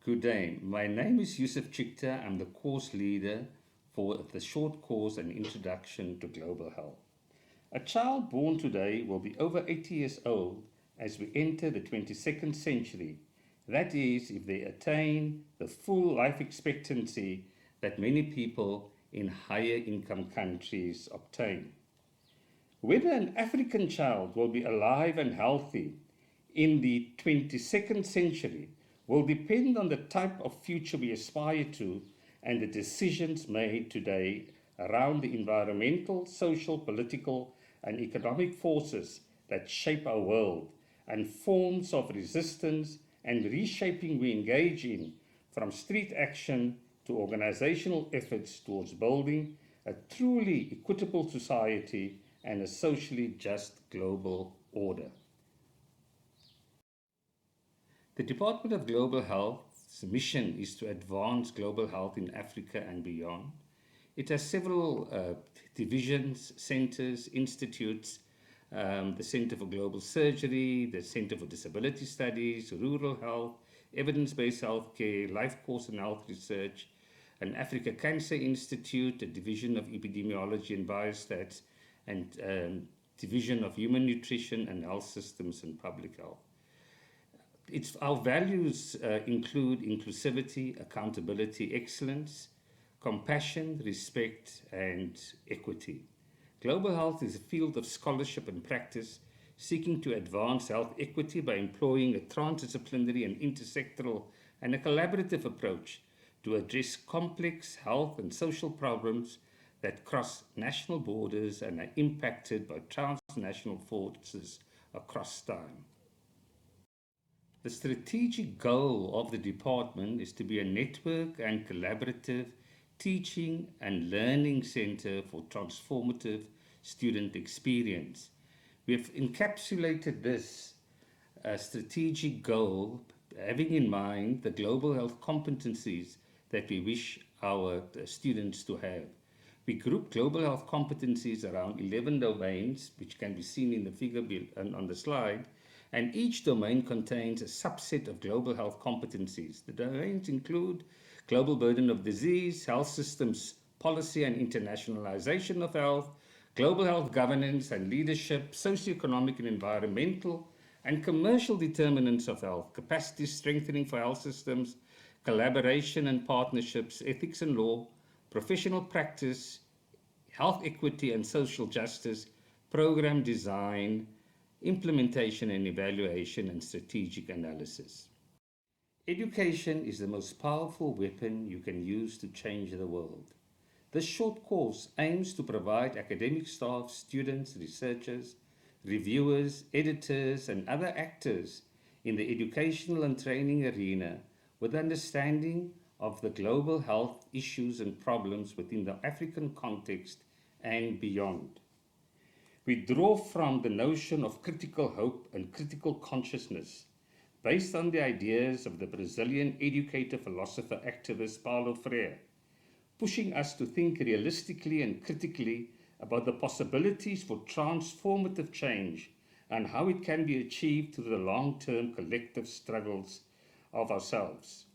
Good day. My name is Yusuf Chikta. I'm the course leader for the short course An Introduction to Global Health. A child born today will be over 80 years old as we enter the 22nd century. That is, if they attain the full life expectancy that many people in higher income countries obtain. Whether an African child will be alive and healthy in the 22nd century will depend on the type of future we aspire to and the decisions made today around the environmental, social, political, and economic forces that shape our world and forms of resistance and reshaping we engage in, from street action to organizational efforts towards building a truly equitable society and a socially just global order. The Department of Global Health's mission is to advance global health in Africa and beyond. It has several divisions, centers, institutes, the Center for Global Surgery, the Center for Disability Studies, Rural Health, Evidence-Based Healthcare, Life Course and Health Research, an Africa Cancer Institute, a Division of Epidemiology and Biostats, and Division of Human Nutrition and Health Systems and Public Health. Our values include inclusivity, accountability, excellence, compassion, respect, and equity. Global health is a field of scholarship and practice seeking to advance health equity by employing a transdisciplinary and intersectoral and a collaborative approach to address complex health and social problems that cross national borders and are impacted by transnational forces across time. The strategic goal of the department is to be a network and collaborative teaching and learning center for transformative student experience. We have encapsulated this strategic goal having in mind the global health competencies that we wish our students to have. We group global health competencies around 11 domains, which can be seen in the figure on the slide, and each domain contains a subset of global health competencies. The domains include global burden of disease, health systems policy and internationalization of health, global health governance and leadership, socioeconomic and environmental and commercial determinants of health, capacity strengthening for health systems, collaboration and partnerships, ethics and law, professional practice, health equity and social justice, program design, implementation and evaluation, and strategic analysis. Education is the most powerful weapon you can use to change the world. This short course aims to provide academic staff, students, researchers, reviewers, editors, and other actors in the educational and training arena with understanding of the global health issues and problems within the African context and beyond. We draw from the notion of critical hope and critical consciousness based on the ideas of the Brazilian educator, philosopher, activist Paulo Freire, pushing us to think realistically and critically about the possibilities for transformative change and how it can be achieved through the long-term collective struggles of ourselves.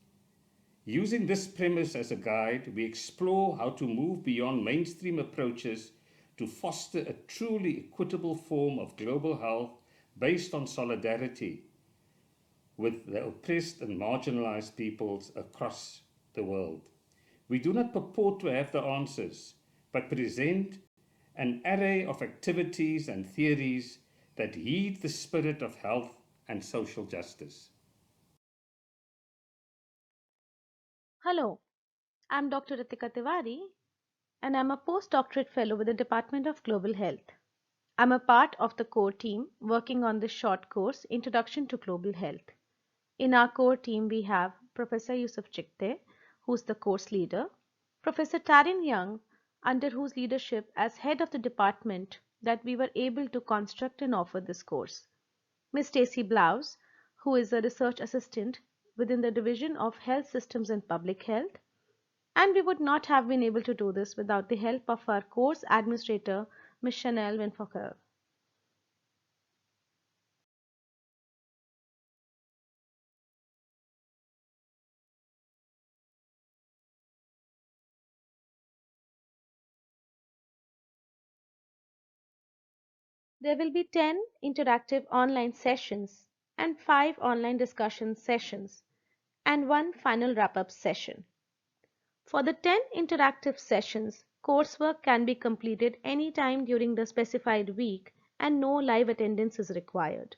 Using this premise as a guide, we explore how to move beyond mainstream approaches to foster a truly equitable form of global health based on solidarity with the oppressed and marginalized peoples across the world. We do not purport to have the answers, but present an array of activities and theories that heed the spirit of health and social justice. Hello, I'm Dr. Ritika Tiwari, and I'm a postdoctorate fellow with the Department of Global Health. I'm a part of the core team working on this short course, Introduction to Global Health. In our core team, we have Professor Yusuf Chikte, who's the course leader, Professor Tarin Young, under whose leadership as head of the department that we were able to construct and offer this course, Ms. Stacy Blouse, who is a research assistant within the Division of Health Systems and Public Health, and we would not have been able to do this without the help of our course administrator, Ms. Chanel Winfoker. There will be 10 interactive online sessions and 5 online discussion sessions and one final wrap up session. For the 10 interactive sessions, coursework can be completed anytime during the specified week and no live attendance is required.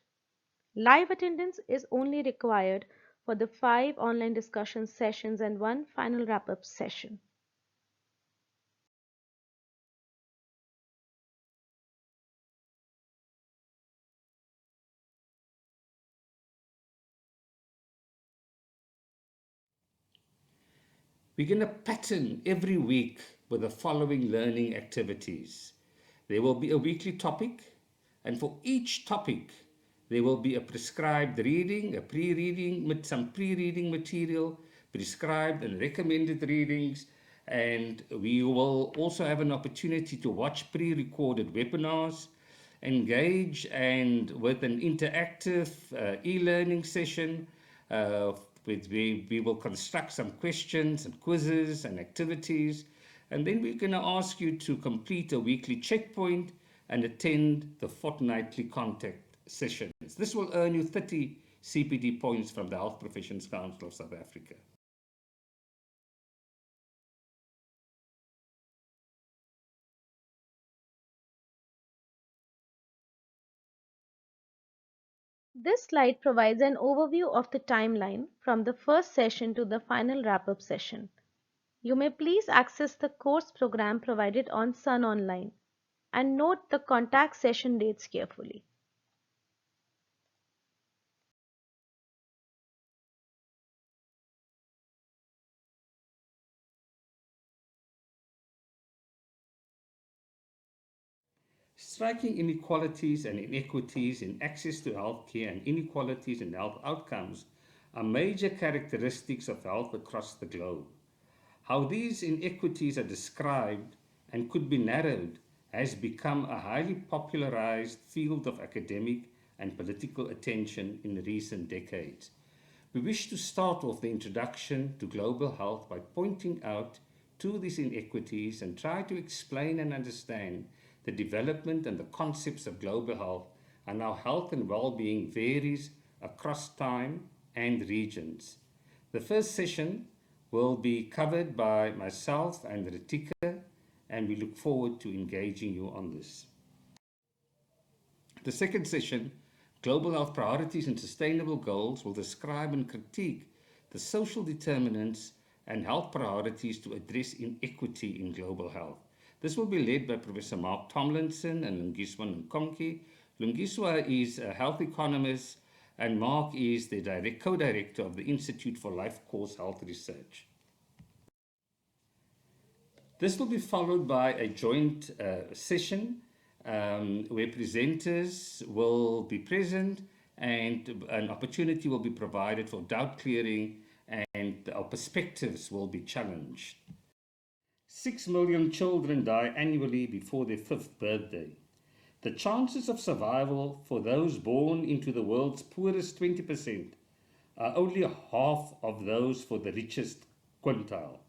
Live attendance is only required for the 5 online discussion sessions and one final wrap up session. We're going to pattern every week with the following learning activities. There will be a weekly topic, and for each topic, there will be a prescribed reading, a pre-reading, with some pre-reading material, prescribed and recommended readings, and we will also have an opportunity to watch pre-recorded webinars, engage and with an interactive e-learning session with we will construct some questions and quizzes and activities, and then we're going to ask you to complete a weekly checkpoint and attend the fortnightly contact sessions. This will earn you 30 CPD points from the Health Professions Council of South Africa. This slide provides an overview of the timeline from the first session to the final wrap up session. You may please access the course program provided on Sun Online and note the contact session dates carefully. Striking inequalities and inequities in access to healthcare and inequalities in health outcomes are major characteristics of health across the globe. How these inequities are described and could be narrowed has become a highly popularized field of academic and political attention in recent decades. We wish to start off the introduction to global health by pointing out to these inequities and try to explain and understand the development and the concepts of global health and how health and well-being varies across time and regions. The first session will be covered by myself and Ritika, and we look forward to engaging you on this. The second session, Global Health Priorities and Sustainable Goals, will describe and critique the social determinants and health priorities to address inequity in global health. This will be led by Professor Mark Tomlinson and Lungiswa Nkonki. Lungiswa is a health economist and Mark is the co-director of the Institute for Life Course Health Research. This will be followed by a joint session where presenters will be present and an opportunity will be provided for doubt clearing and our perspectives will be challenged. 6 million children die annually before their 5th birthday. The chances of survival for those born into the world's poorest 20% are only half of those for the richest quintile.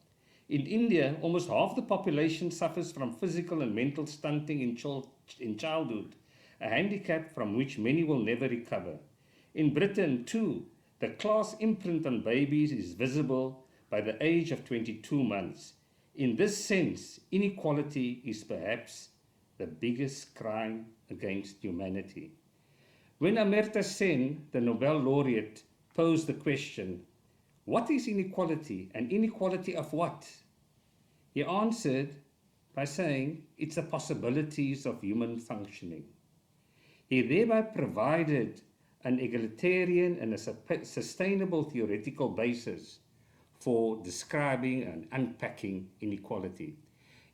In India, almost half the population suffers from physical and mental stunting in childhood, a handicap from which many will never recover. In Britain, too, the class imprint on babies is visible by the age of 22 months. In this sense, inequality is perhaps the biggest crime against humanity. When Amartya Sen, the Nobel laureate, posed the question, "What is inequality and inequality of what?" he answered by saying, "It's the possibilities of human functioning." He thereby provided an egalitarian and a sustainable theoretical basis for describing and unpacking inequality.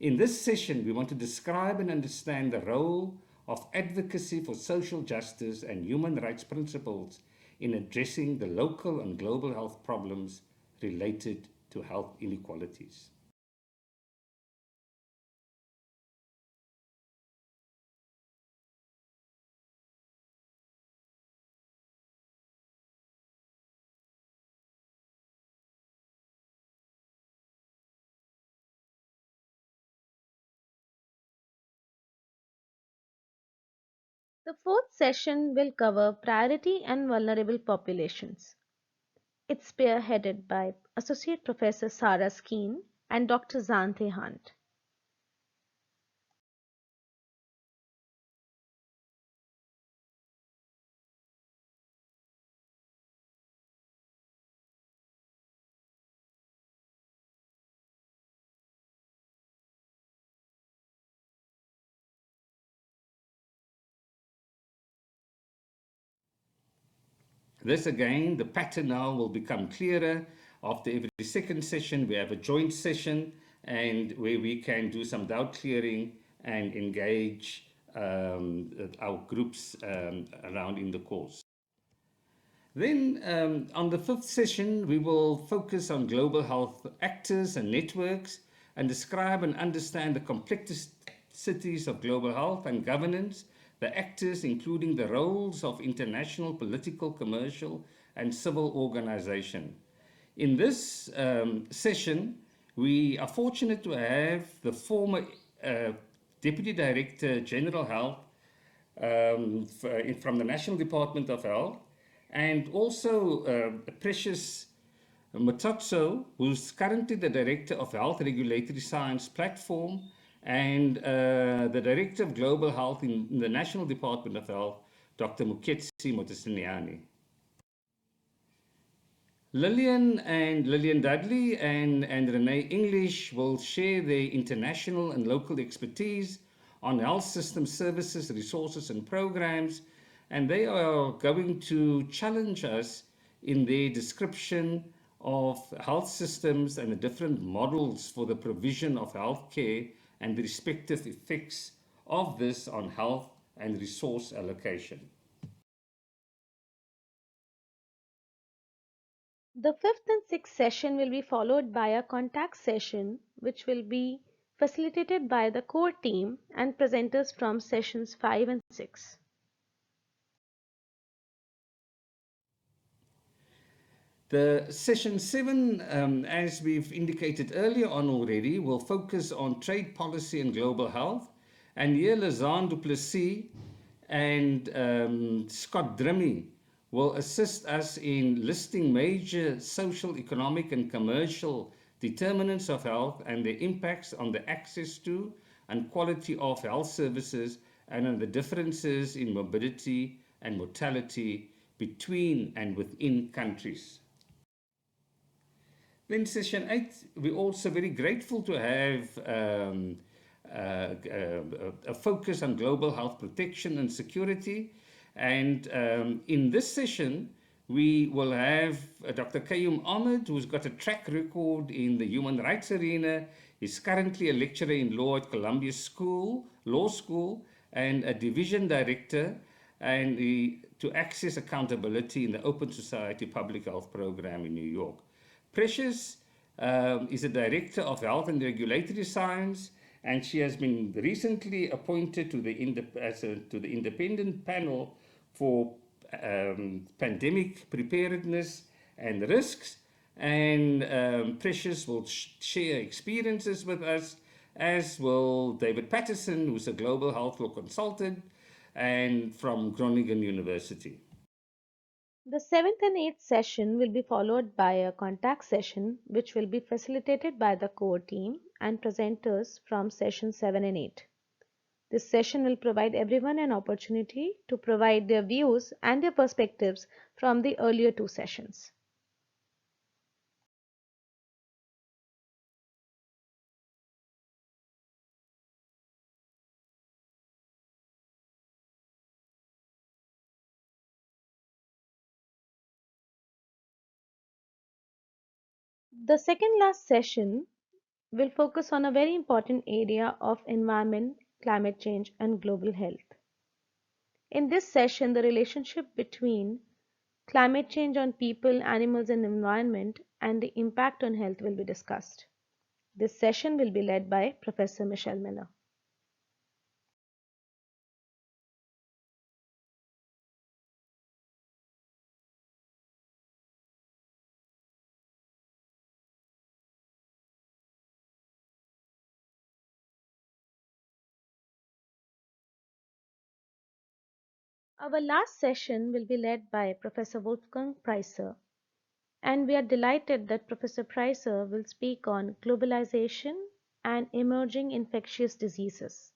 In this session, we want to describe and understand the role of advocacy for social justice and human rights principles in addressing the local and global health problems related to health inequalities. The fourth session will cover priority and vulnerable populations. It's spearheaded by Associate Professor Sarah Skeen and Dr. Zanthe Hunt. This again, the pattern now will become clearer. After every second session, we have a joint session and where we can do some doubt clearing and engage our groups around in the course. Then on the fifth session, we will focus on global health actors and networks and describe and understand the complexities of global health and governance, the actors, including the roles of international, political, commercial, and civil organization. In this session, we are fortunate to have the former uh, Deputy Director General Health from the National Department of Health, and also Precious Mutotso, who's currently the Director of Health Regulatory Science Platform and the Director of Global Health in the National Department of Health, Dr. Muketsi Motosiniani. Lillian Dudley and Renee English will share their international and local expertise on health system services, resources, and programs, and they are going to challenge us in their description of health systems and the different models for the provision of health care and the respective effects of this on health and resource allocation. The fifth and sixth session will be followed by a contact session, which will be facilitated by the core team and presenters from sessions 5 and 6. The session 7, as we've indicated earlier on already, will focus on trade policy and global health. And here, Lazan Duplessis and Scott Drimmy will assist us in listing major social, economic, and commercial determinants of health and their impacts on the access to and quality of health services and on the differences in morbidity and mortality between and within countries. Then session 8, we're also very grateful to have a focus on global health protection and security. And in this session, we will have Dr. Qayyum Ahmed, who's got a track record in the human rights arena. He's currently a lecturer in law at Columbia Law School, and a division director and to access accountability in the Open Society Public Health Program in New York. Precious is a director of health and regulatory science, and she has been recently appointed to the independent panel for pandemic preparedness and risks. And Precious will share experiences with us, as will David Patterson, who's a global health law consultant and from Groningen University. The seventh and eighth session will be followed by a contact session, which will be facilitated by the core team and presenters from session 7 and 8. This session will provide everyone an opportunity to provide their views and their perspectives from the earlier two sessions. The second last session will focus on a very important area of environment, climate change, and global health. In this session, the relationship between climate change on people, animals, and environment and the impact on health will be discussed. This session will be led by Professor Michelle Miller. Our last session will be led by Professor Wolfgang Preiser, and we are delighted that Professor Preiser will speak on globalization and emerging infectious diseases.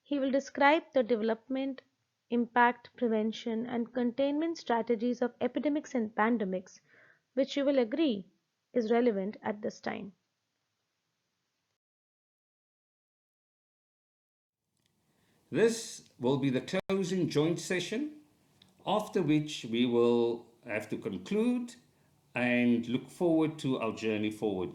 He will describe the development, impact, prevention, and containment strategies of epidemics and pandemics, which you will agree is relevant at this time. This will be the closing joint session, after which we will have to conclude and look forward to our journey forward.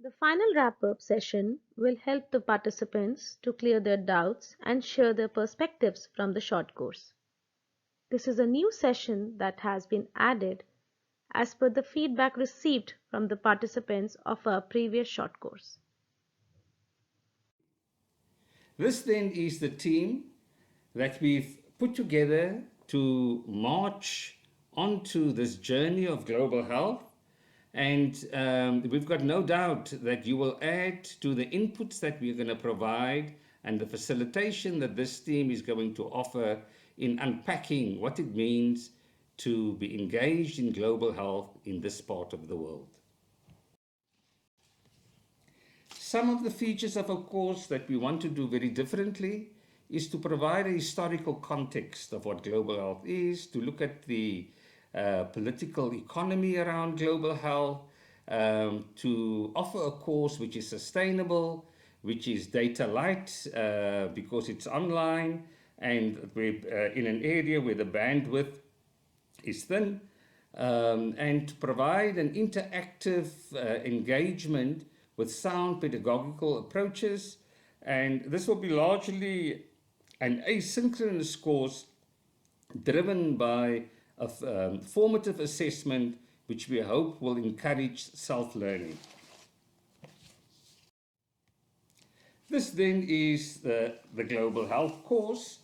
The final wrap up session will help the participants to clear their doubts and share their perspectives from the short course. This is a new session that has been added as per the feedback received from the participants of our previous short course. This then is the team that we've put together to march onto this journey of global health. And we've got no doubt that you will add to the inputs that we're going to provide and the facilitation that this team is going to offer in unpacking what it means to be engaged in global health in this part of the world. Some of the features of a course that we want to do very differently is to provide a historical context of what global health is, to look at the political economy around global health, to offer a course which is sustainable, which is data light because it's online and we're in an area where the bandwidth is thin, and to provide an interactive engagement with sound pedagogical approaches. And this will be largely an asynchronous course driven by a formative assessment, which we hope will encourage self-learning. This then is the Global Health course.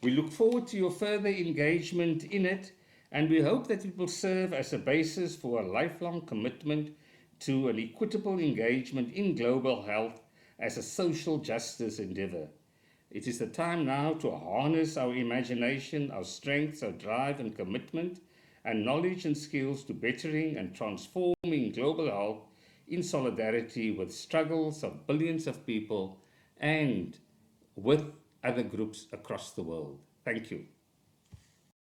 We look forward to your further engagement in it, and we hope that it will serve as a basis for a lifelong commitment to an equitable engagement in global health as a social justice endeavor. It is the time now to harness our imagination, our strengths, our drive and commitment, and knowledge and skills to bettering and transforming global health in solidarity with struggles of billions of people and with other groups across the world. Thank you.